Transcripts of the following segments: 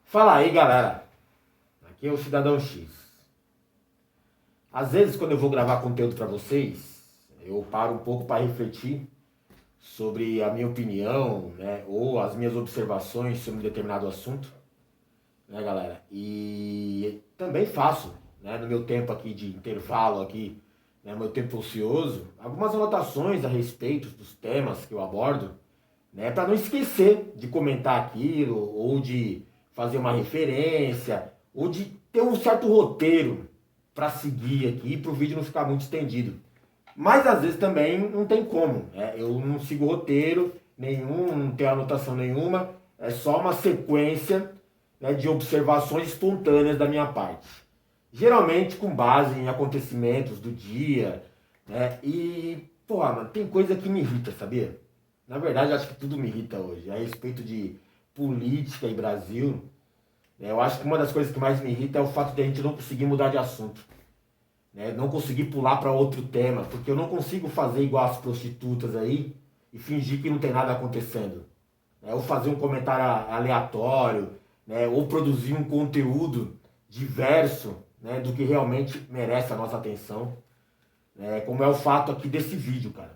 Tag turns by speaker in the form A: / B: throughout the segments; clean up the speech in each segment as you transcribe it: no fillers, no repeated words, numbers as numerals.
A: Fala aí, galera. Aqui é o Cidadão X. Às vezes, quando eu vou gravar conteúdo para vocês, eu paro um pouco para refletir sobre a minha opinião, né, ou as minhas observações sobre um determinado assunto, né, galera? E também faço, né, no meu tempo aqui de intervalo aqui, né, meu tempo ocioso, algumas anotações a respeito dos temas que eu abordo, né, para não esquecer de comentar aquilo, ou de fazer uma referência, ou de ter um certo roteiro para seguir aqui, para o vídeo não ficar muito estendido. Mas às vezes também não tem como, né? Eu não sigo roteiro nenhum, não tenho anotação nenhuma, é só uma sequência, né, de observações espontâneas da minha parte. Geralmente com base em acontecimentos do dia, né? E, porra, mano, tem coisa que me irrita, sabia? Na verdade, eu acho que tudo me irrita hoje. A respeito de política e Brasil, né, eu acho que uma das coisas que mais me irrita é o fato de a gente não conseguir mudar de assunto. Né, não conseguir pular para outro tema, porque eu não consigo fazer igual as prostitutas aí e fingir que não tem nada acontecendo. Né, ou fazer um comentário aleatório, né, ou produzir um conteúdo diverso, né, do que realmente merece a nossa atenção. Né, como é o fato aqui desse vídeo, cara.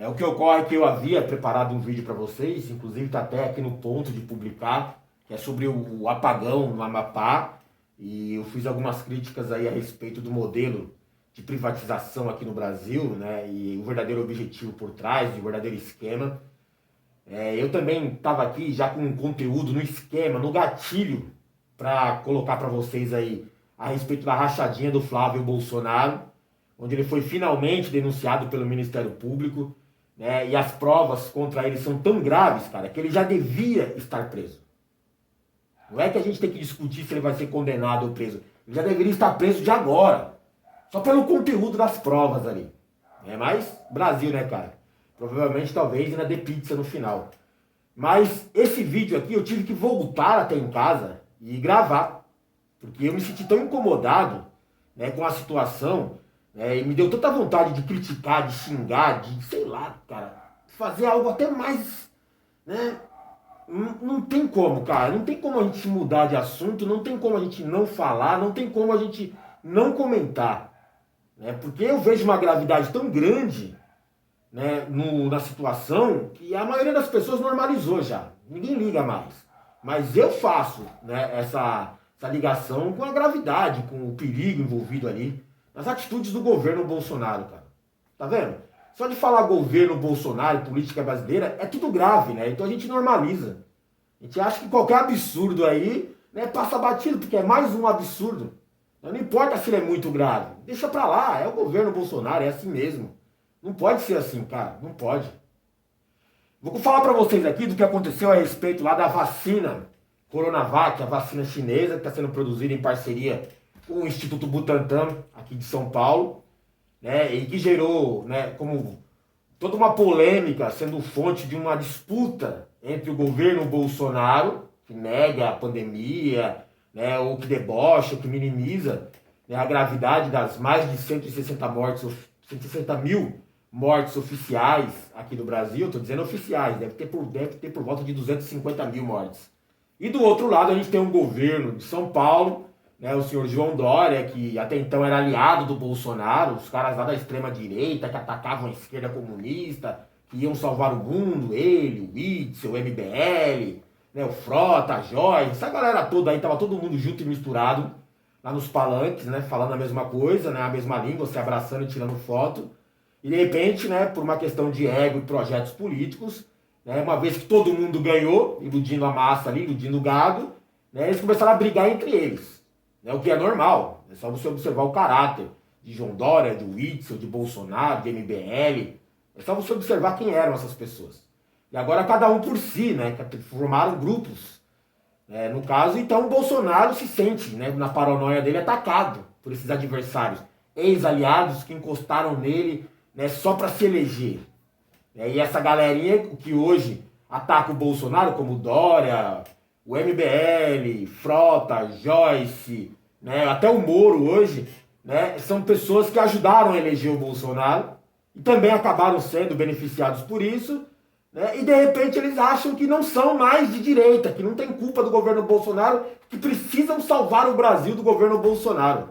A: O que ocorre é que eu havia preparado um vídeo para vocês, inclusive está até aqui no ponto de publicar, que é sobre o apagão no Amapá, e eu fiz algumas críticas aí a respeito do modelo de privatização aqui no Brasil, né, e o verdadeiro objetivo por trás, o verdadeiro esquema. Eu também estava aqui já com um conteúdo no esquema, no gatilho, para colocar para vocês aí a respeito da rachadinha do Flávio Bolsonaro, onde ele foi finalmente denunciado pelo Ministério Público, né, e as provas contra ele são tão graves, cara, que ele já devia estar preso. Não é que a gente tem que discutir se ele vai ser condenado ou preso. Ele já deveria estar preso de agora. Só pelo conteúdo das provas ali. Mas Brasil, né, cara? Provavelmente, talvez, ainda dê pizza no final. Mas esse vídeo aqui eu tive que voltar até em casa e gravar. Porque eu me senti tão incomodado, né, com a situação, né, e me deu tanta vontade de criticar, de xingar, de, sei lá, cara, fazer algo até mais, né? Não tem como, cara. Não tem como a gente mudar de assunto, não tem como a gente não falar, não tem como a gente não comentar. Né? Porque eu vejo uma gravidade tão grande, né, na situação que a maioria das pessoas normalizou já. Ninguém liga mais. Mas eu faço, né, essa ligação com a gravidade, com o perigo envolvido ali, nas atitudes do governo Bolsonaro, cara. Tá vendo? Só de falar governo Bolsonaro, política brasileira, é tudo grave, né? Então a gente normaliza. A gente acha que qualquer absurdo aí, né, passa batido, porque é mais um absurdo. Não importa se ele é muito grave. Deixa pra lá, é o governo Bolsonaro, é assim mesmo. Não pode ser assim, cara. Não pode. Vou falar pra vocês aqui do que aconteceu a respeito lá da vacina Coronavac, a vacina chinesa, que está sendo produzida em parceria com o Instituto Butantan, aqui de São Paulo. Né, e que gerou, né, como toda uma polêmica, sendo fonte de uma disputa entre o governo Bolsonaro, que nega a pandemia, né, ou que debocha, ou que minimiza, né, a gravidade das mais de 160 mortes, 160 mil mortes oficiais aqui no Brasil. Estou dizendo oficiais, deve ter por volta de 250 mil mortes. E do outro lado a gente tem um governo de São Paulo, né, o senhor João Dória, que até então era aliado do Bolsonaro, os caras lá da extrema-direita que atacavam a esquerda comunista, que iam salvar o mundo, ele, o Witzel, o MBL, né, o Frota, a Joyce, essa galera toda aí, tava todo mundo junto e misturado lá nos palanques, né, falando a mesma coisa, né, a mesma língua, se abraçando e tirando foto. E de repente, né, por uma questão de ego e projetos políticos, né, uma vez que todo mundo ganhou, iludindo a massa ali, iludindo o gado, né, eles começaram a brigar entre eles. O que é normal, é só você observar o caráter de João Dória, de Witzel, de Bolsonaro, de MBL. É só você observar quem eram essas pessoas. E agora cada um por si, né? Formaram grupos. No caso, então o Bolsonaro se sente, né, na paranoia dele, atacado por esses adversários, ex-aliados que encostaram nele, né, só para se eleger. E essa galerinha que hoje ataca o Bolsonaro, como Dória, o MBL, Frota, Joyce, né, até o Moro hoje, né, são pessoas que ajudaram a eleger o Bolsonaro e também acabaram sendo beneficiados por isso, né? E de repente eles acham que não são mais de direita, que não tem culpa do governo Bolsonaro, que precisam salvar o Brasil do governo Bolsonaro.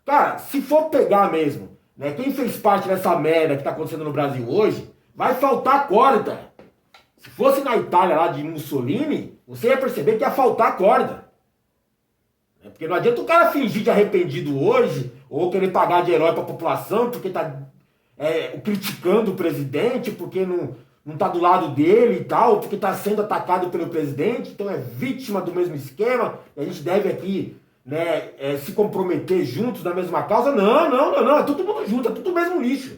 A: Cara, se for pegar mesmo, né, quem fez parte dessa merda que está acontecendo no Brasil hoje, vai faltar corda. Se fosse na Itália lá de Mussolini, você ia perceber que ia faltar corda. Porque não adianta o cara fingir de arrependido hoje, ou querer pagar de herói para a população, porque está criticando o presidente, porque não está do lado dele e tal, porque está sendo atacado pelo presidente, então é vítima do mesmo esquema, e a gente deve aqui, né, se comprometer juntos na mesma causa. Não, é todo mundo junto, é tudo o mesmo lixo.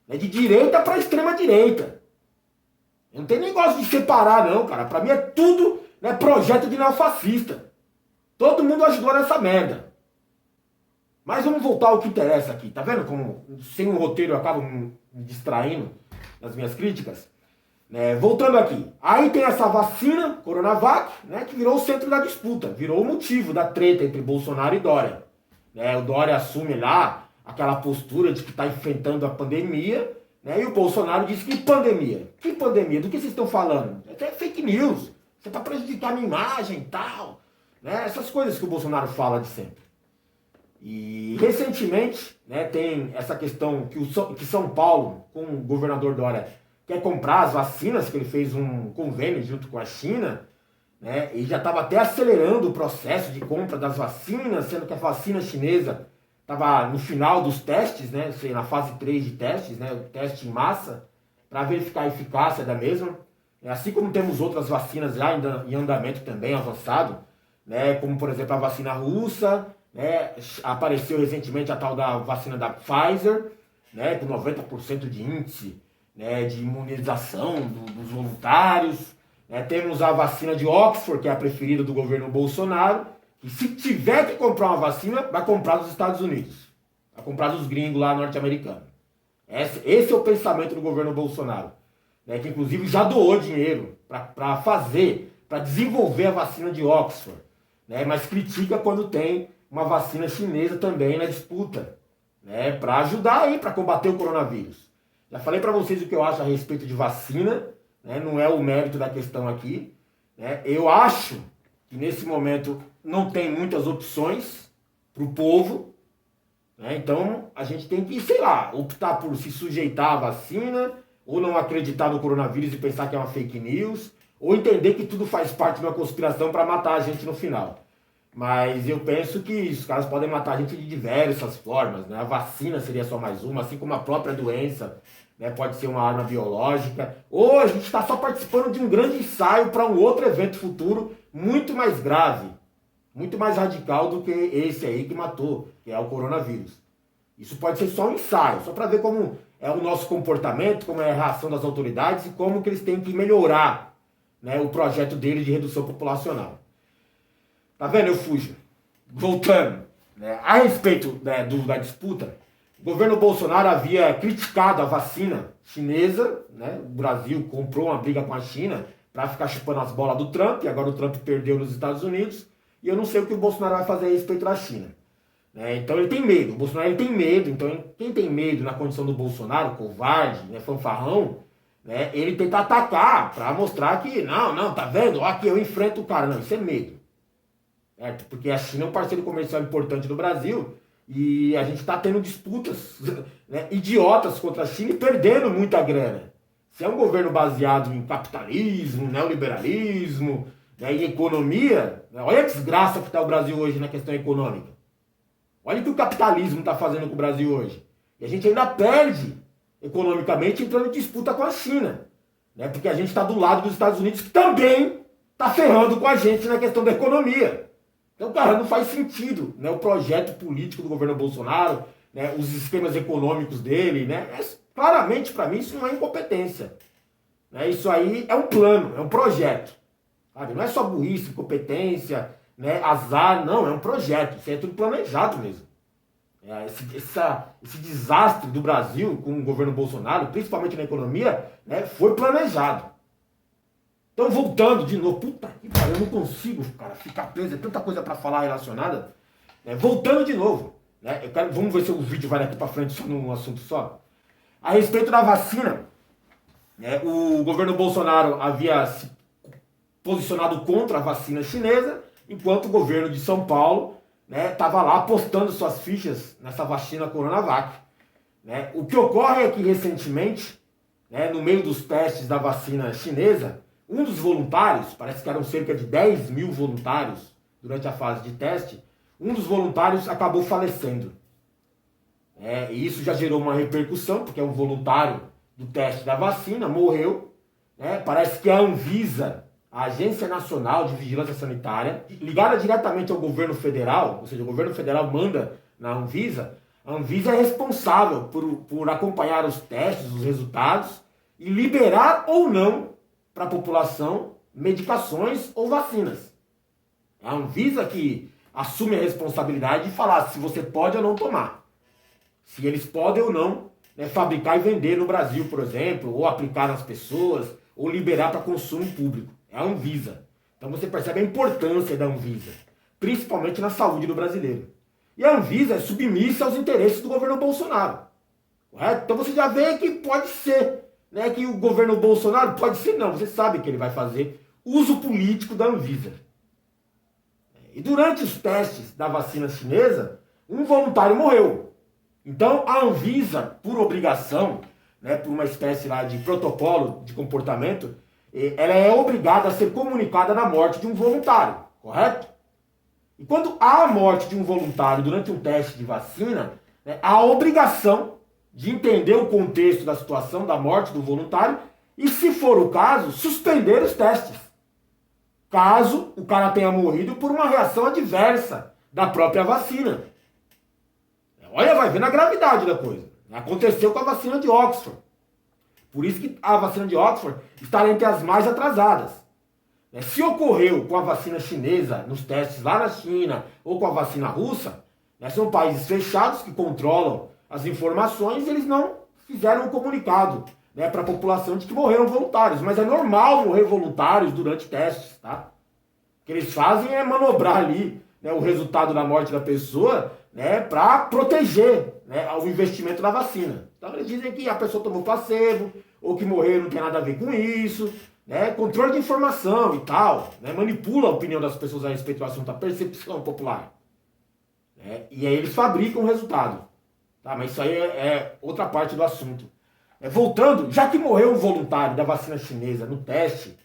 A: É de direita para extrema direita. Não tem negócio de separar não, cara. Para mim é tudo, né, projeto de neofascista. Todo mundo ajudou nessa merda. Mas vamos voltar ao que interessa aqui. Tá vendo como sem um roteiro eu acabo me distraindo nas minhas críticas? Voltando aqui. Aí tem essa vacina, Coronavac, né, que virou o centro da disputa. Virou o motivo da treta entre Bolsonaro e Dória. O Dória assume lá aquela postura de que está enfrentando a pandemia, né, e o Bolsonaro diz que pandemia? Que pandemia? Do que vocês estão falando? É fake news. Você está prejudicando a minha imagem e tal. Né? Essas coisas que o Bolsonaro fala de sempre. E recentemente, né, tem essa questão que São Paulo, com o governador Dória, quer comprar as vacinas, que ele fez um convênio junto com a China, né, e já estava até acelerando o processo de compra das vacinas, sendo que a vacina chinesa estava no final dos testes, né, na fase 3 de testes, né, o teste em massa, para verificar a eficácia da mesma. Assim como temos outras vacinas já em andamento também avançado, né, como por exemplo a vacina russa, né, apareceu recentemente a tal da vacina da Pfizer, né, com 90% de índice, né, de imunização dos voluntários. Temos a vacina de Oxford, que é a preferida do governo Bolsonaro, que se tiver que comprar uma vacina, vai comprar dos Estados Unidos, vai comprar dos gringos lá norte-americanos. Esse é o pensamento do governo Bolsonaro, né, que inclusive já doou dinheiro para desenvolver a vacina de Oxford, né, mas critica quando tem uma vacina chinesa também na disputa, né, para ajudar aí, para combater o coronavírus. Já falei para vocês o que eu acho a respeito de vacina, né, não é o mérito da questão aqui. Né, eu acho que nesse momento não tem muitas opções para o povo, né, então a gente tem que, sei lá, optar por se sujeitar à vacina, ou não acreditar no coronavírus e pensar que é uma fake news, ou entender que tudo faz parte de uma conspiração para matar a gente no final. Mas eu penso que os caras podem matar a gente de diversas formas, né? A vacina seria só mais uma, assim como a própria doença, né, pode ser uma arma biológica. Ou a gente está só participando de um grande ensaio para um outro evento futuro muito mais grave, muito mais radical do que esse aí que matou, que é o coronavírus. Isso pode ser só um ensaio, só para ver como é o nosso comportamento, como é a reação das autoridades e como que eles têm que melhorar, né, o projeto deles de redução populacional. Tá vendo? Eu fujo. Voltando, né, a respeito, né, da disputa, o governo Bolsonaro havia criticado a vacina chinesa, né? O Brasil comprou uma briga com a China para ficar chupando as bolas do Trump, e agora o Trump perdeu nos Estados Unidos, e eu não sei o que o Bolsonaro vai fazer a respeito da China. Então ele tem medo, o Bolsonaro ele tem medo, então quem tem medo na condição do Bolsonaro, covarde, né, fanfarrão, né, ele tenta atacar para mostrar que, não, tá vendo? Aqui eu enfrento o cara. Não, isso é medo. Porque a China é um parceiro comercial importante do Brasil e a gente está tendo disputas, né, idiotas contra a China e perdendo muita grana. Se é um governo baseado em capitalismo, neoliberalismo, né, em economia, né, olha a desgraça que está o Brasil hoje na questão econômica. Olha o que o capitalismo está fazendo com o Brasil hoje. E a gente ainda perde economicamente entrando em disputa com a China, né, porque a gente está do lado dos Estados Unidos, que também está ferrando com a gente na questão da economia. Então, cara, não faz sentido, né, o projeto político do governo Bolsonaro, né, os esquemas econômicos dele, né, claramente, para mim, isso não é incompetência. Né, isso aí é um plano, é um projeto. Sabe? Não é só burrice, incompetência, né, azar, não, é um projeto. Isso aí é tudo planejado mesmo. Esse desastre do Brasil com o governo Bolsonaro, principalmente na economia, né, foi planejado. Então, voltando de novo, puta que pariu, eu não consigo, cara, ficar preso, é tanta coisa para falar relacionada. Né? Voltando de novo, né? Vamos ver se o vídeo vai daqui para frente só num assunto só. A respeito da vacina, né? O governo Bolsonaro havia se posicionado contra a vacina chinesa, enquanto o governo de São Paulo estava lá apostando suas fichas nessa vacina Coronavac. Né? O que ocorre é que recentemente, no meio dos testes da vacina chinesa, um dos voluntários, parece que eram cerca de 10 mil voluntários durante a fase de teste, um dos voluntários acabou falecendo. E isso já gerou uma repercussão, porque é um voluntário do teste da vacina, morreu. Parece que a Anvisa, a Agência Nacional de Vigilância Sanitária, ligada diretamente ao governo federal, ou seja, o governo federal manda na Anvisa, a Anvisa é responsável por acompanhar os testes, os resultados, e liberar ou não para a população medicações ou vacinas. É a Anvisa que assume a responsabilidade de falar se você pode ou não tomar. Se eles podem ou não fabricar e vender no Brasil, por exemplo, ou aplicar nas pessoas, ou liberar para consumo público. É a Anvisa. Então você percebe a importância da Anvisa, principalmente na saúde do brasileiro. E a Anvisa é submissa aos interesses do governo Bolsonaro. Correto? Então você já vê que pode ser, que o governo Bolsonaro, pode ser não, você sabe que ele vai fazer uso político da Anvisa. E durante os testes da vacina chinesa, um voluntário morreu. Então a Anvisa, por obrigação, por uma espécie lá de protocolo de comportamento, ela é obrigada a ser comunicada da morte de um voluntário, correto? E quando há a morte de um voluntário durante um teste de vacina, há a obrigação de entender o contexto da situação da morte do voluntário e, se for o caso, suspender os testes. Caso o cara tenha morrido por uma reação adversa da própria vacina. Olha, vai vendo a gravidade da coisa. Aconteceu com a vacina de Oxford. Por isso que a vacina de Oxford está entre as mais atrasadas. Se ocorreu com a vacina chinesa, nos testes lá na China, ou com a vacina russa, são países fechados que controlam as informações e eles não fizeram um comunicado para a população de que morreram voluntários. Mas é normal morrer voluntários durante testes, tá? O que eles fazem é manobrar ali o resultado da morte da pessoa para proteger o investimento da vacina. Então eles dizem que a pessoa tomou placebo, ou que morreu não tem nada a ver com isso, controle de informação e tal, manipula a opinião das pessoas a respeito do assunto, a percepção popular. E aí eles fabricam o resultado. Tá? Mas isso aí é outra parte do assunto. Voltando, já que morreu um voluntário da vacina chinesa no teste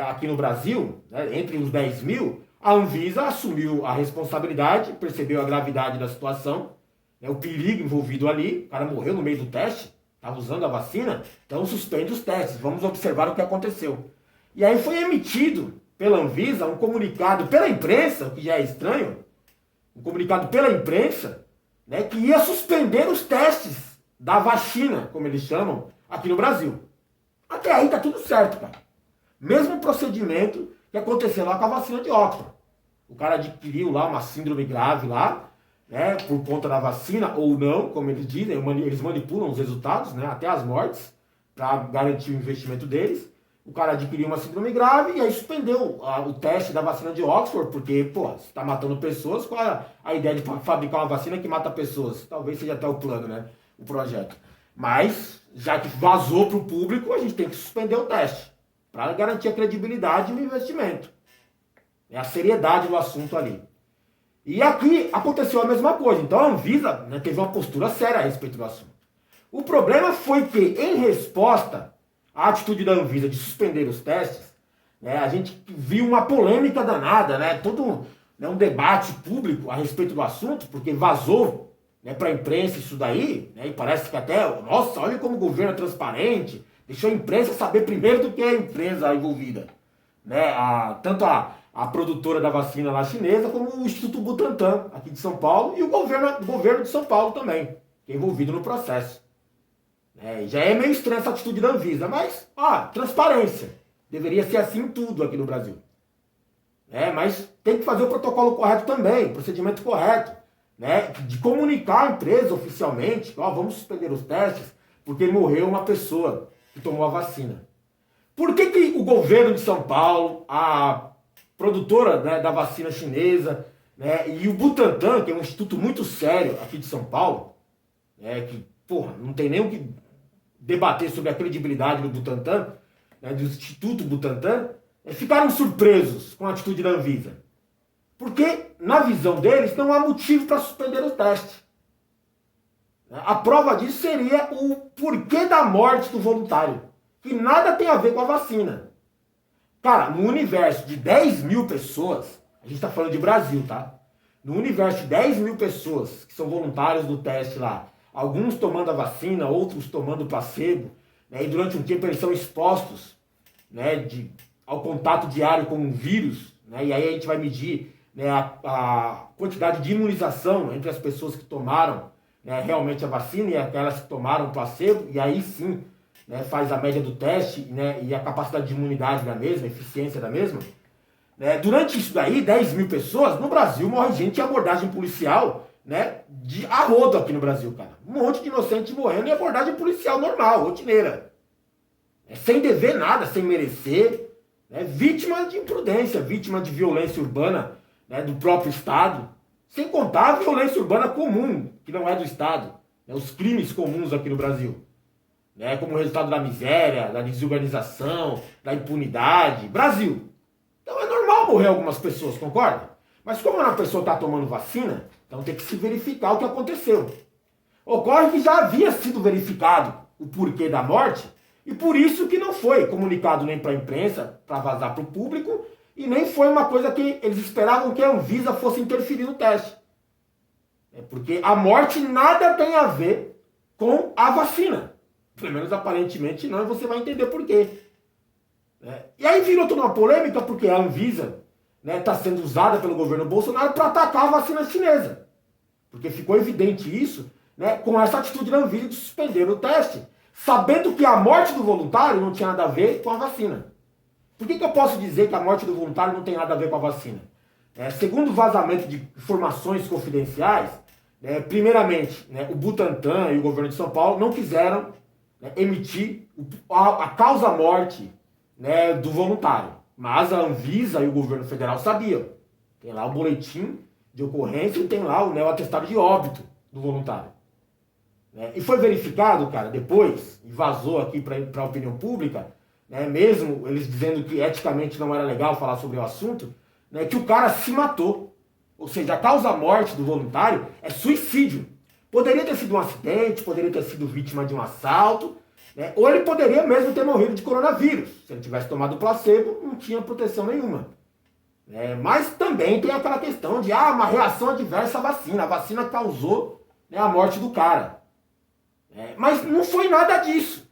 A: aqui no Brasil, entre os 10 mil, a Anvisa assumiu a responsabilidade, percebeu a gravidade da situação, o perigo envolvido ali, o cara morreu no meio do teste, estava usando a vacina, então suspende os testes, vamos observar o que aconteceu. E aí foi emitido pela Anvisa um comunicado pela imprensa, o que já é estranho, um comunicado pela imprensa, que ia suspender os testes da vacina, como eles chamam, aqui no Brasil. Até aí tá tudo certo, cara. Mesmo procedimento que aconteceu lá com a vacina de Oxford. O cara adquiriu lá uma síndrome grave lá, por conta da vacina ou não, como eles dizem, eles manipulam os resultados, até as mortes, para garantir o investimento deles. O cara adquiriu uma síndrome grave e aí suspendeu o teste da vacina de Oxford, porque, você está matando pessoas, qual é a ideia de fabricar uma vacina que mata pessoas? Talvez seja até o plano, o projeto. Mas, já que vazou para o público, a gente tem que suspender o teste, para garantir a credibilidade no investimento. É a seriedade do assunto ali. E aqui aconteceu a mesma coisa. Então a Anvisa teve uma postura séria a respeito do assunto. O problema foi que, em resposta à atitude da Anvisa de suspender os testes, a gente viu uma polêmica danada, todo um debate público a respeito do assunto, porque vazou para a imprensa isso daí, e parece que até, nossa, olha como o governo é transparente, deixou a imprensa saber primeiro do que a empresa envolvida. Tanto a produtora da vacina lá chinesa, como o Instituto Butantan, aqui de São Paulo, e o governo de São Paulo também, que é envolvido no processo. Já é meio estranha essa atitude da Anvisa, mas, transparência. Deveria ser assim tudo aqui no Brasil. Mas tem que fazer o protocolo correto também, o procedimento correto, de comunicar a empresa oficialmente, vamos suspender os testes, porque morreu uma pessoa que tomou a vacina. Por que o governo de São Paulo, a produtora da vacina chinesa, e o Butantan, que é um instituto muito sério aqui de São Paulo, que, não tem nem o que debater sobre a credibilidade do Butantan, né, do Instituto Butantan, ficaram surpresos com a atitude da Anvisa. Porque, na visão deles, não há motivo para suspender o teste. A prova disso seria o porquê da morte do voluntário, que nada tem a ver com a vacina. Cara, no universo de 10 mil pessoas, a gente está falando de Brasil, tá? No universo de 10 mil pessoas que são voluntários do teste lá, alguns tomando a vacina, outros tomando o placebo, né, e durante um tempo eles são expostos, né, ao contato diário com o vírus, né, e aí a gente vai medir, né, a quantidade de imunização entre as pessoas que tomaram, né, realmente a vacina e aquelas que tomaram o placebo, e aí sim, né, faz a média do teste, né, e a capacidade de imunidade da mesma, a eficiência da mesma. Durante isso daí, 10 mil pessoas, no Brasil morre gente em abordagem policial, né, de arrodo aqui no Brasil, cara. Um monte de inocente morrendo em abordagem policial normal, rotineira. Sem dever nada, sem merecer. Né, vítima de imprudência, vítima de violência urbana, né, do próprio Estado. Sem contar a violência urbana comum, que não é do Estado. Né, os crimes comuns aqui no Brasil. Né, como resultado da miséria, da desorganização, da impunidade. Brasil. Então é normal morrer algumas pessoas, concorda? Mas como a pessoa está tomando vacina, então tem que se verificar o que aconteceu. Ocorre que já havia sido verificado o porquê da morte, e por isso que não foi comunicado nem para a imprensa, para vazar para o público, e nem foi uma coisa que eles esperavam que a Anvisa fosse interferir no teste. Porque a morte nada tem a ver com a vacina. Pelo menos aparentemente não, e você vai entender por quê. E aí virou toda uma polêmica porque a Anvisa está sendo usada pelo governo Bolsonaro para atacar a vacina chinesa. Porque ficou evidente isso, né, com essa atitude da Anvisa de suspender o teste, sabendo que a morte do voluntário não tinha nada a ver com a vacina. Por que eu posso dizer que a morte do voluntário não tem nada a ver com a vacina? Segundo o vazamento de informações confidenciais, primeiramente, o Butantan e o governo de São Paulo não quiseram emitir a causa-morte, né, do voluntário. Mas a Anvisa e o governo federal sabiam. Tem lá o boletim de ocorrência e tem lá o atestado de óbito do voluntário. E foi verificado, cara, depois, e vazou aqui para a opinião pública, mesmo eles dizendo que eticamente não era legal falar sobre o assunto, que o cara se matou. Ou seja, a causa-morte do voluntário é suicídio. Poderia ter sido um acidente, poderia ter sido vítima de um assalto, ou ele poderia mesmo ter morrido de coronavírus. Se ele tivesse tomado placebo, não tinha proteção nenhuma. Mas também tem aquela questão de uma reação adversa à vacina. A vacina causou a morte do cara. Mas não foi nada disso.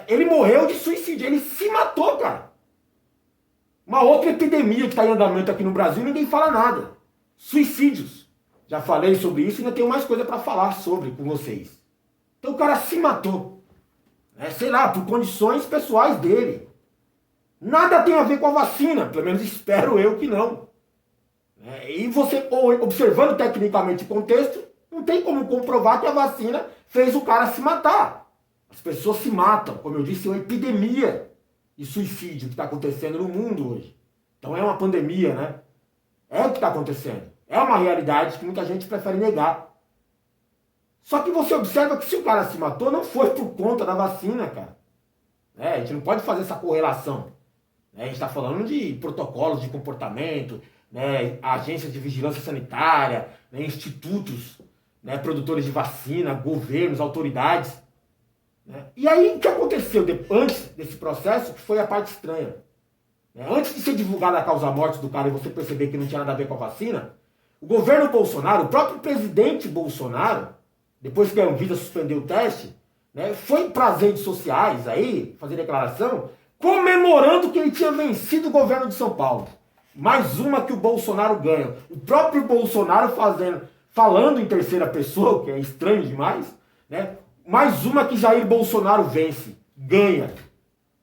A: Ele morreu de suicídio, ele se matou, cara. Uma outra epidemia que está em andamento aqui no Brasil, ninguém fala nada. Suicídios. Já falei sobre isso e ainda tenho mais coisa para falar sobre com vocês. Então o cara se matou. Sei lá, por condições pessoais dele. Nada tem a ver com a vacina, pelo menos espero eu que não. E você, observando tecnicamente o contexto, não tem como comprovar que a vacina fez o cara se matar. As pessoas se matam, como eu disse, é uma epidemia de suicídio que está acontecendo no mundo hoje. Então é uma pandemia, né? É o que está acontecendo. É uma realidade que muita gente prefere negar. Só que você observa que se o cara se matou, não foi por conta da vacina, cara. A gente não pode fazer essa correlação. A gente está falando de protocolos de comportamento, agências de vigilância sanitária, institutos, produtores de vacina, governos, autoridades. E aí, o que aconteceu antes desse processo, que foi a parte estranha. Antes de ser divulgada a causa-morte do cara e você perceber que não tinha nada a ver com a vacina, o governo Bolsonaro, o próprio presidente Bolsonaro, depois que a Anvisa suspendeu o teste, foi para as redes sociais aí, fazer declaração, comemorando que ele tinha vencido o governo de São Paulo. Mais uma que o Bolsonaro ganha. O próprio Bolsonaro falando em terceira pessoa, o que é estranho demais, mais uma que Jair Bolsonaro vence, ganha.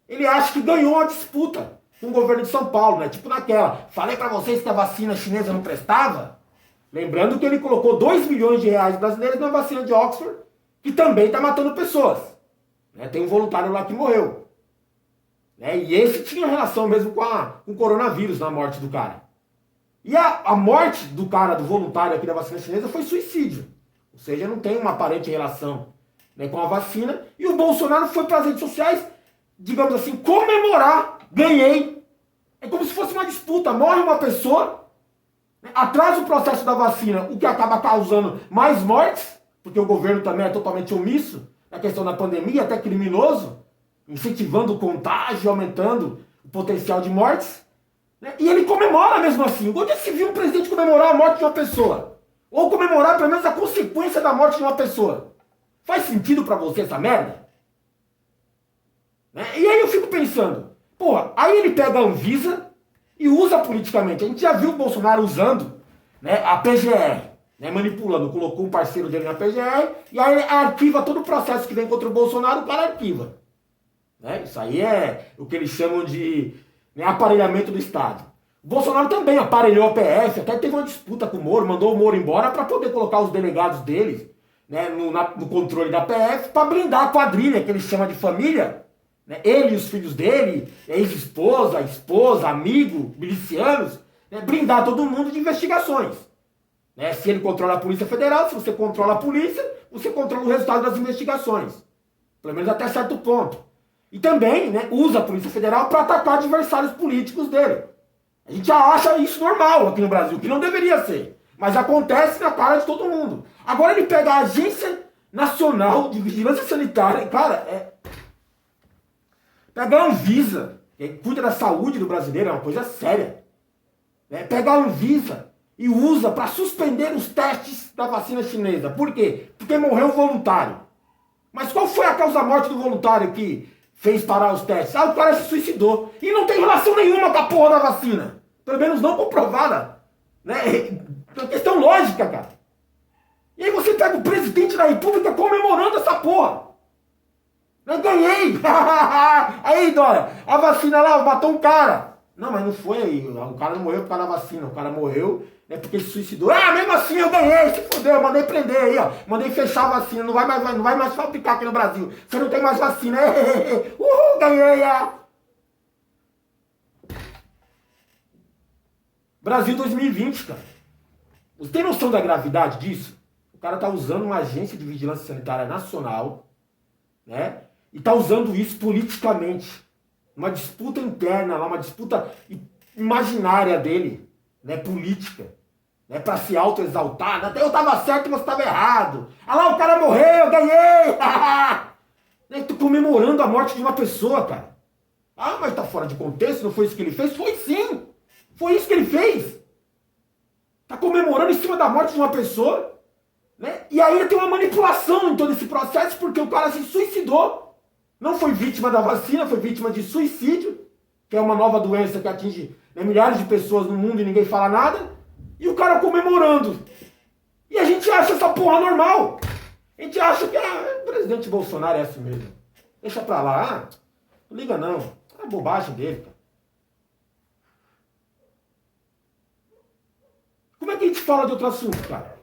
A: Ele acha que ganhou a disputa com o governo de São Paulo, tipo naquela, falei para vocês que a vacina chinesa não prestava. Lembrando que ele colocou 2 milhões de reais brasileiros na vacina de Oxford, que também está matando pessoas. Tem um voluntário lá que morreu. E esse tinha relação mesmo com o coronavírus na morte do cara. E a morte do cara, do voluntário aqui da vacina chinesa, foi suicídio. Ou seja, não tem uma aparente relação né, com a vacina, e o Bolsonaro foi para as redes sociais, digamos assim, comemorar, ganhei. É como se fosse uma disputa, morre uma pessoa, né, atrasa o processo da vacina, o que acaba causando mais mortes, porque o governo também é totalmente omisso na questão da pandemia, até criminoso, incentivando o contágio, aumentando o potencial de mortes, né, e ele comemora mesmo assim. Onde se viu um presidente comemorar a morte de uma pessoa? Ou comemorar pelo menos a consequência da morte de uma pessoa? Faz sentido pra você essa merda? Né? E aí eu fico pensando, porra, aí ele pega a Anvisa e usa politicamente. A gente já viu o Bolsonaro usando, né, a PGR, né, manipulando, colocou um parceiro dele na PGR e aí arquiva todo o processo que vem contra o Bolsonaro, o cara arquiva. Né? Isso aí é o que eles chamam de, né, aparelhamento do Estado. O Bolsonaro também aparelhou a PF, até teve uma disputa com o Moro, mandou o Moro embora para poder colocar os delegados deles, né, no controle da PF, para blindar a quadrilha, que ele chama de família, né, ele e os filhos dele, ex-esposa, esposa, amigo, milicianos, né, blindar todo mundo de investigações. Né? Se ele controla a Polícia Federal, se você controla a polícia, você controla o resultado das investigações. Pelo menos até certo ponto. E também, né, usa a Polícia Federal para atacar adversários políticos dele. A gente já acha isso normal aqui no Brasil, que não deveria ser. Mas acontece na cara de todo mundo. Agora ele pega a Agência Nacional de Vigilância Sanitária, cara, pega a Anvisa, que cuida da saúde do brasileiro, é uma coisa séria. Pega a Anvisa e usa para suspender os testes da vacina chinesa. Por quê? Porque morreu um voluntário. Mas qual foi a causa-morte do voluntário que fez parar os testes? Ah, o cara se suicidou. E não tem relação nenhuma com a porra da vacina. Pelo menos não comprovada. Né? É uma questão lógica, cara. E aí você pega o presidente da República comemorando essa porra. Eu ganhei! Aí, Dória, a vacina lá matou um cara. Não, mas não foi aí. O cara não morreu por causa da vacina. O cara morreu, né, porque se suicidou. Ah, mesmo assim eu ganhei. Se fodeu, eu mandei prender aí, ó. Mandei fechar a vacina. Não vai mais fabricar aqui no Brasil. Você não tem mais vacina. Uhul, ganhei, Brasil 2020, cara. Você tem noção da gravidade disso? O cara tá usando uma agência de vigilância sanitária nacional, né? E tá usando isso politicamente. Uma disputa interna, uma disputa imaginária dele, né? Política. Né? Pra se autoexaltar. Até eu tava certo e você tava errado. Ah lá, o cara morreu, eu ganhei! Eu tô comemorando a morte de uma pessoa, cara. Ah, mas tá fora de contexto, não foi isso que ele fez? Foi sim! Foi isso que ele fez! Tá comemorando em cima da morte de uma pessoa, né? E ainda tem uma manipulação em todo esse processo, porque o cara se suicidou. Não foi vítima da vacina, foi vítima de suicídio, que é uma nova doença que atinge, né, milhares de pessoas no mundo e ninguém fala nada. E o cara comemorando. E a gente acha essa porra normal. A gente acha que o presidente Bolsonaro é assim mesmo. Deixa pra lá. Não liga não. É bobagem dele, cara. Como é que a gente fala de outro assunto, cara?